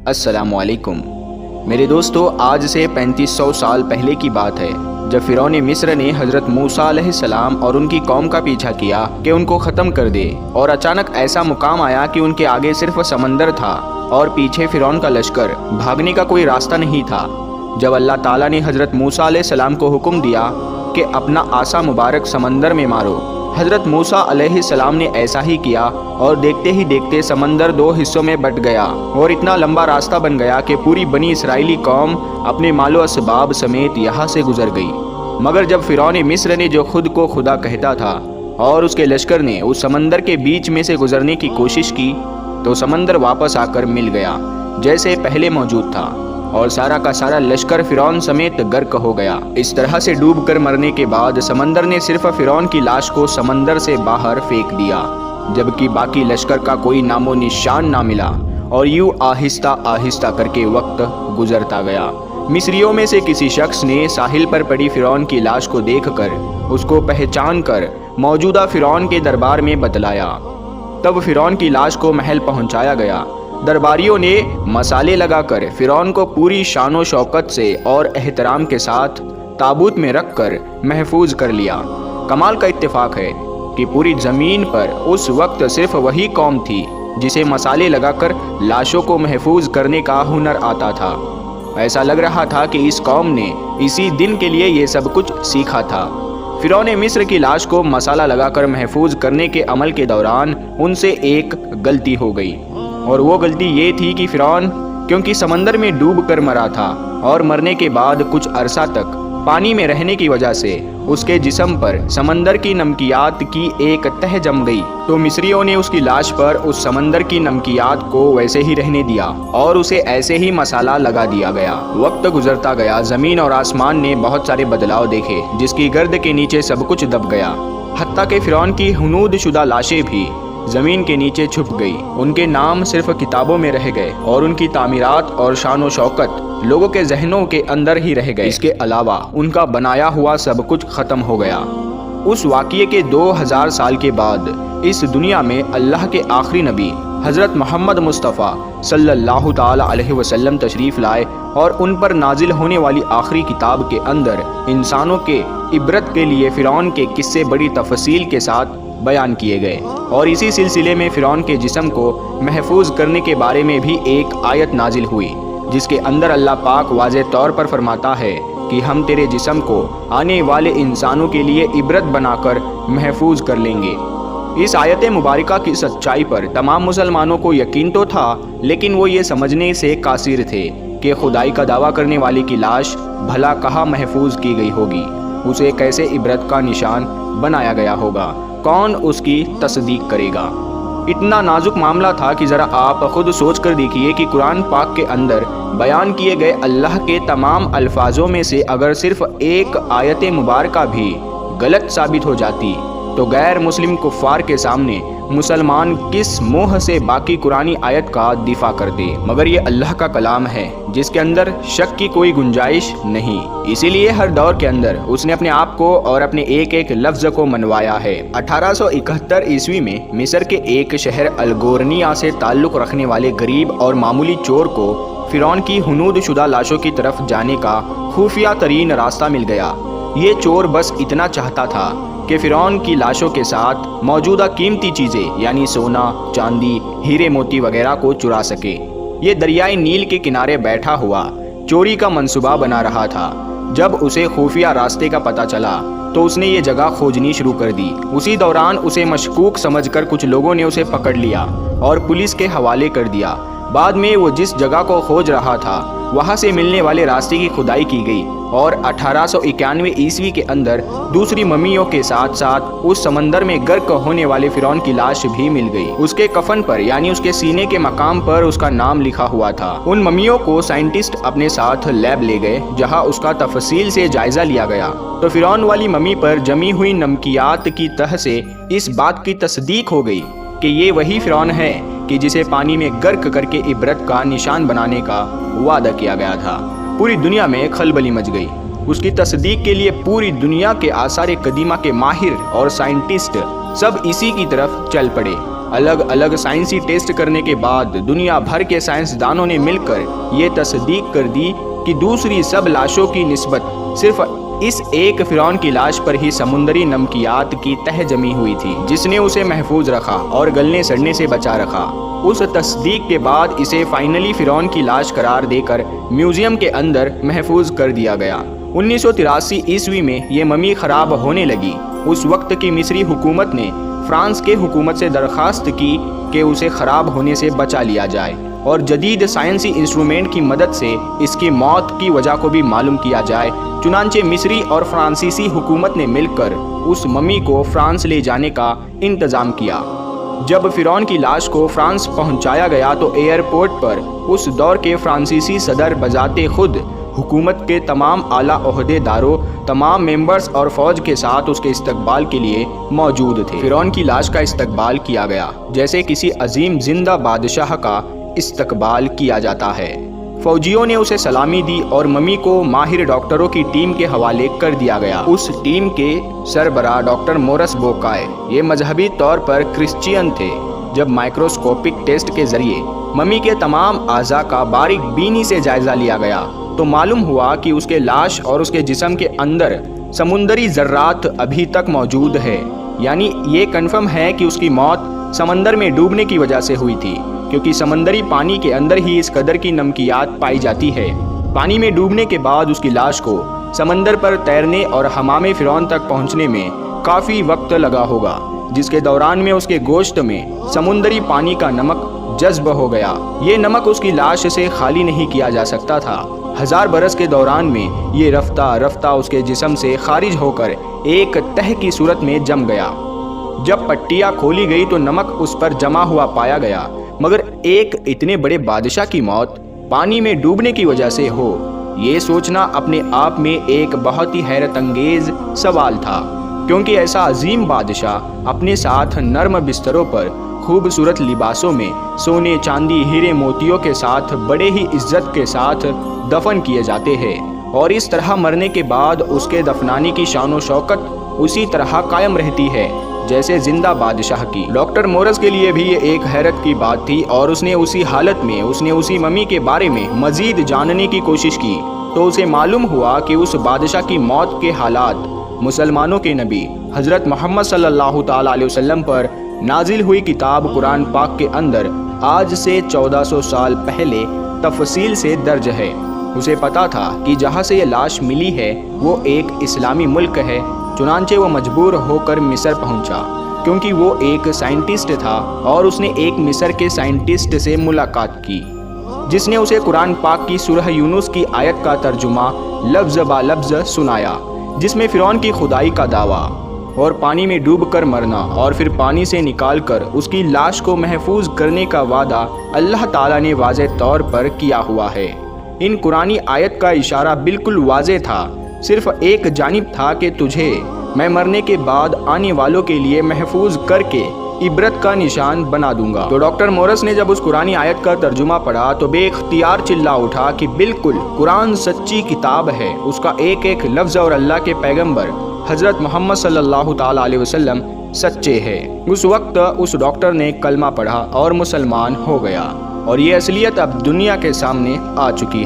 السلام علیکم میرے دوستو، آج سے 3500 سال پہلے کی بات ہے جب فرعون مصر نے حضرت موسیٰ علیہ السلام اور ان کی قوم کا پیچھا کیا کہ ان کو ختم کر دے، اور اچانک ایسا مقام آیا کہ ان کے آگے صرف سمندر تھا اور پیچھے فرعون کا لشکر، بھاگنے کا کوئی راستہ نہیں تھا۔ جب اللہ تعالیٰ نے حضرت موسیٰ علیہ السلام کو حکم دیا کہ اپنا عصا مبارک سمندر میں مارو، حضرت موسیٰ علیہ السلام نے ایسا ہی کیا اور دیکھتے ہی دیکھتے سمندر 2 حصوں میں بٹ گیا اور اتنا لمبا راستہ بن گیا کہ پوری بنی اسرائیلی قوم اپنے مال و اسباب سمیت یہاں سے گزر گئی۔ مگر جب فرعون مصر نے جو خود کو خدا کہتا تھا اور اس کے لشکر نے اس سمندر کے بیچ میں سے گزرنے کی کوشش کی تو سمندر واپس آ کر مل گیا جیسے پہلے موجود تھا، اور سارا کا سارا لشکر فرعون سمیت غرق ہو گیا۔ اس طرح سے ڈوب کر مرنے کے بعد سمندر نے صرف فرعون کی لاش کو سمندر سے باہر پھینک دیا، جبکہ باقی لشکر کا کوئی نام و نشان نہ ملا، اور یوں آہستہ آہستہ کر کے وقت گزرتا گیا۔ مصریوں میں سے کسی شخص نے ساحل پر پڑی فرعون کی لاش کو دیکھ کر اس کو پہچان کر موجودہ فرعون کے دربار میں بتلایا۔ تب فرعون کی لاش کو محل پہنچایا گیا۔ درباریوں نے مسالے لگا کر فرعون کو پوری شان و شوکت سے اور احترام کے ساتھ تابوت میں رکھ کر محفوظ کر لیا۔ کمال کا اتفاق ہے کہ پوری زمین پر اس وقت صرف وہی قوم تھی جسے مسالے لگا کر لاشوں کو محفوظ کرنے کا ہنر آتا تھا۔ ایسا لگ رہا تھا کہ اس قوم نے اسی دن کے لیے یہ سب کچھ سیکھا تھا۔ فرعون مصر کی لاش کو مسالہ لگا کر محفوظ کرنے کے عمل کے دوران ان سے ایک غلطی ہو گئی، اور وہ غلطی یہ تھی کہ فرعون کیونکہ سمندر میں ڈوب کر مرا تھا اور مرنے کے بعد کچھ عرصہ تک پانی میں رہنے کی وجہ سے اس کے جسم پر سمندر کی نمکیات کی ایک تہ جم گئی، تو مصریوں نے اس کی لاش پر اس سمندر کی نمکیات کو ویسے ہی رہنے دیا اور اسے ایسے ہی مسالہ لگا دیا گیا۔ وقت گزرتا گیا، زمین اور آسمان نے بہت سارے بدلاؤ دیکھے، جس کی گرد کے نیچے سب کچھ دب گیا، حتیٰ کہ فرعون کی ہنود شدہ لاشیں بھی زمین کے نیچے چھپ گئی۔ ان کے نام صرف کتابوں میں رہ گئے اور ان کی تعمیرات اور شان و شوکت لوگوں کے ذہنوں کے اندر ہی رہ گئے۔ اس کے علاوہ ان کا بنایا ہوا سب کچھ ختم ہو گیا۔ اس واقعے کے 2000 سال کے بعد اس دنیا میں اللہ کے آخری نبی حضرت محمد مصطفیٰ صلی اللہ تعالی علیہ وسلم تشریف لائے، اور ان پر نازل ہونے والی آخری کتاب کے اندر انسانوں کے عبرت کے لیے فرعون کے قصے بڑی تفصیل کے ساتھ بیان کیے گئے، اور اسی سلسلے میں فرعون کے جسم کو محفوظ کرنے کے بارے میں بھی ایک آیت نازل ہوئی، جس کے اندر اللہ پاک واضح طور پر فرماتا ہے کہ ہم تیرے جسم کو آنے والے انسانوں کے لیے عبرت بنا کر محفوظ کر لیں گے۔ اس آیت مبارکہ کی سچائی پر تمام مسلمانوں کو یقین تو تھا، لیکن وہ یہ سمجھنے سے قاصر تھے کہ خدائی کا دعویٰ کرنے والے کی لاش بھلا کہاں محفوظ کی گئی ہوگی، اسے کیسے عبرت کا نشان بنایا گیا ہوگا، کون اس کی تصدیق کرے گا۔ اتنا نازک معاملہ تھا کہ ذرا آپ خود سوچ کر دیکھیے کہ قرآن پاک کے اندر بیان کیے گئے اللہ کے تمام الفاظوں میں سے اگر صرف ایک آیت مبارکہ بھی غلط ثابت ہو جاتی تو غیر مسلم کفار کے سامنے مسلمان کس منہ سے باقی قرآنی آیت کا دفاع کرتے؟ مگر یہ اللہ کا کلام ہے جس کے اندر شک کی کوئی گنجائش نہیں، اسی لیے ہر دور کے اندر اس نے اپنے آپ کو اور اپنے ایک ایک لفظ کو منوایا ہے۔ 1871 عیسوی میں مصر کے ایک شہر الگورنیا سے تعلق رکھنے والے غریب اور معمولی چور کو فرعون کی ہنود شدہ لاشوں کی طرف جانے کا خفیہ ترین راستہ مل گیا۔ یہ چور بس اتنا چاہتا تھا کہ فرعون کی لاشوں کے ساتھ موجودہ قیمتی چیزیں یعنی سونا، چاندی، ہیرے موتی وغیرہ کو چرا سکے۔ یہ دریائے نیل کے کنارے بیٹھا ہوا چوری کا منصوبہ بنا رہا تھا۔ جب اسے خفیہ راستے کا پتہ چلا تو اس نے یہ جگہ کھوجنی شروع کر دی۔ اسی دوران اسے مشکوک سمجھ کر کچھ لوگوں نے اسے پکڑ لیا اور پولیس کے حوالے کر دیا۔ بعد میں وہ جس جگہ کو کھوج رہا تھا وہاں سے ملنے والے راستے کی کھدائی کی گئی، اور 1891 عیسوی کے اندر دوسری ممیوں کے ساتھ ساتھ اس سمندر میں غرق ہونے والے فرعون کی لاش بھی مل گئی۔ اس کے کفن پر یعنی اس کے سینے کے مقام پر اس کا نام لکھا ہوا تھا۔ ان ممیوں کو سائنٹسٹ اپنے ساتھ لیب لے گئے جہاں اس کا تفصیل سے جائزہ لیا گیا، تو فرعون والی ممی پر جمی ہوئی نمکیات کی تہ سے اس بات کی تصدیق ہو گئی کہ یہ وہی فرعون ہے کہ جسے پانی میں غرق کر کے عبرت کا نشان بنانے کا وعدہ کیا گیا تھا۔ پوری دنیا میں کھلبلی مچ گئی۔ اس کی تصدیق کے لیے پوری دنیا کے آثار قدیمہ کے ماہر اور سائنٹسٹ سب اسی کی طرف چل پڑے۔ الگ الگ سائنسی ٹیسٹ کرنے کے بعد دنیا بھر کے سائنسدانوں نے مل کر یہ تصدیق کر دی کہ دوسری سب لاشوں کی نسبت صرف اس ایک فرعون کی لاش پر ہی سمندری نمکیات کی تہ جمی ہوئی تھی، جس نے اسے محفوظ رکھا اور گلنے سڑنے سے بچا رکھا۔ اس تصدیق کے بعد اسے فائنلی فرعون کی لاش قرار دے کر میوزیم کے اندر محفوظ کر دیا گیا۔ 1983 عیسوی میں یہ ممی خراب ہونے لگی۔ اس وقت کی مصری حکومت نے فرانس کے حکومت سے درخواست کی کہ اسے خراب ہونے سے بچا لیا جائے اور جدید سائنسی انسٹرومنٹ کی مدد سے اس کی موت کی وجہ کو بھی معلوم کیا جائے۔ چنانچہ مصری اور فرانسیسی حکومت نے مل کر اس ممی کو فرانس لے جانے کا انتظام کیا۔ جب فرعون کی لاش کو فرانس پہنچایا گیا تو ایئرپورٹ پر اس دور کے فرانسیسی صدر بذات خود حکومت کے تمام اعلیٰ عہدے داروں، تمام ممبرز اور فوج کے ساتھ اس کے استقبال کے لیے موجود تھے۔ فرعون کی لاش کا استقبال کیا گیا جیسے کسی عظیم زندہ بادشاہ کا استقبال کیا جاتا ہے۔ فوجیوں نے اسے سلامی دی اور ممی کو ماہر ڈاکٹروں کی ٹیم کے حوالے کر دیا گیا۔ اس ٹیم کے سربراہ ڈاکٹر مورس بوکائے، یہ مذہبی طور پر کرسچین تھے۔ جب مائکروسکوپک ٹیسٹ کے ذریعے ممی کے تمام اعضاء کا باریک بینی سے جائزہ لیا گیا تو معلوم ہوا کہ اس کے لاش اور اس کے جسم کے اندر سمندری ذرات ابھی تک موجود ہے، یعنی یہ کنفرم ہے کہ اس کی موت سمندر میں ڈوبنے کی وجہ سے ہوئی تھی، کیونکہ سمندری پانی کے اندر ہی اس قدر کی نمکیات پائی جاتی ہے۔ پانی میں ڈوبنے کے بعد اس کی لاش کو سمندر پر تیرنے اور حمام فرعون تک پہنچنے میں کافی وقت لگا ہوگا، جس کے دوران میں اس کے گوشت میں سمندری پانی کا نمک جذب ہو گیا۔ یہ نمک اس کی لاش سے خالی نہیں کیا جا سکتا تھا۔ 1000 برس کے دوران میں یہ رفتہ رفتہ اس کے جسم سے خارج ہو کر ایک تہ کی صورت میں جم گیا۔ جب پٹیاں کھولی گئی تو نمک اس پر جمع ہوا پایا گیا، مگر ایک اتنے بڑے بادشاہ کی موت پانی میں ڈوبنے کی وجہ سے ہو، یہ سوچنا اپنے آپ میں ایک بہت ہی حیرت انگیز سوال تھا، کیونکہ ایسا عظیم بادشاہ اپنے ساتھ نرم بستروں پر خوبصورت لباسوں میں سونے چاندی ہیرے موتیوں کے ساتھ بڑے ہی عزت کے ساتھ دفن کیے جاتے ہیں، اور اس طرح مرنے کے بعد اس کے دفنانے کی شان و شوکت اسی طرح قائم رہتی ہے جیسے زندہ بادشاہ کی۔ ڈاکٹر مورس کے لیے بھی یہ ایک حیرت کی بات تھی، اور اس نے اسی حالت میں اسی ممی کے بارے میں مزید جاننے کی کوشش کی تو اسے معلوم ہوا کہ اس بادشاہ کی موت کے حالات مسلمانوں کے نبی حضرت محمد صلی اللہ تعالیٰ علیہ وسلم پر نازل ہوئی کتاب قرآن پاک کے اندر آج سے 1400 سال پہلے تفصیل سے درج ہے۔ اسے پتا تھا کہ جہاں سے یہ لاش ملی ہے وہ ایک اسلامی ملک ہے، چنانچہ وہ مجبور ہو کر مصر پہنچا، کیونکہ وہ ایک سائنٹسٹ تھا اور اس نے ایک مصر کے سائنٹسٹ سے ملاقات کی جس نے اسے قرآن پاک کی سورہ یونس کی آیت کا ترجمہ لفظ با لفظ سنایا، جس میں فرعون کی خدائی کا دعویٰ اور پانی میں ڈوب کر مرنا اور پھر پانی سے نکال کر اس کی لاش کو محفوظ کرنے کا وعدہ اللہ تعالیٰ نے واضح طور پر کیا ہوا ہے۔ ان قرآنی آیت کا اشارہ بالکل واضح تھا، صرف ایک جانب تھا کہ تجھے میں مرنے کے بعد آنے والوں کے لیے محفوظ کر کے عبرت کا نشان بنا دوں گا۔ تو ڈاکٹر مورس نے جب اس قرآنی آیت کا ترجمہ پڑھا تو بے اختیار چلا اٹھا کہ بالکل قرآن سچی کتاب ہے، اس کا ایک ایک لفظ اور اللہ کے پیغمبر حضرت محمد صلی اللہ تعالیٰ علیہ وسلم سچے ہیں۔ اس وقت اس ڈاکٹر نے کلمہ پڑھا اور مسلمان ہو گیا، اور یہ اصلیت اب دنیا کے سامنے آ چکی ہے۔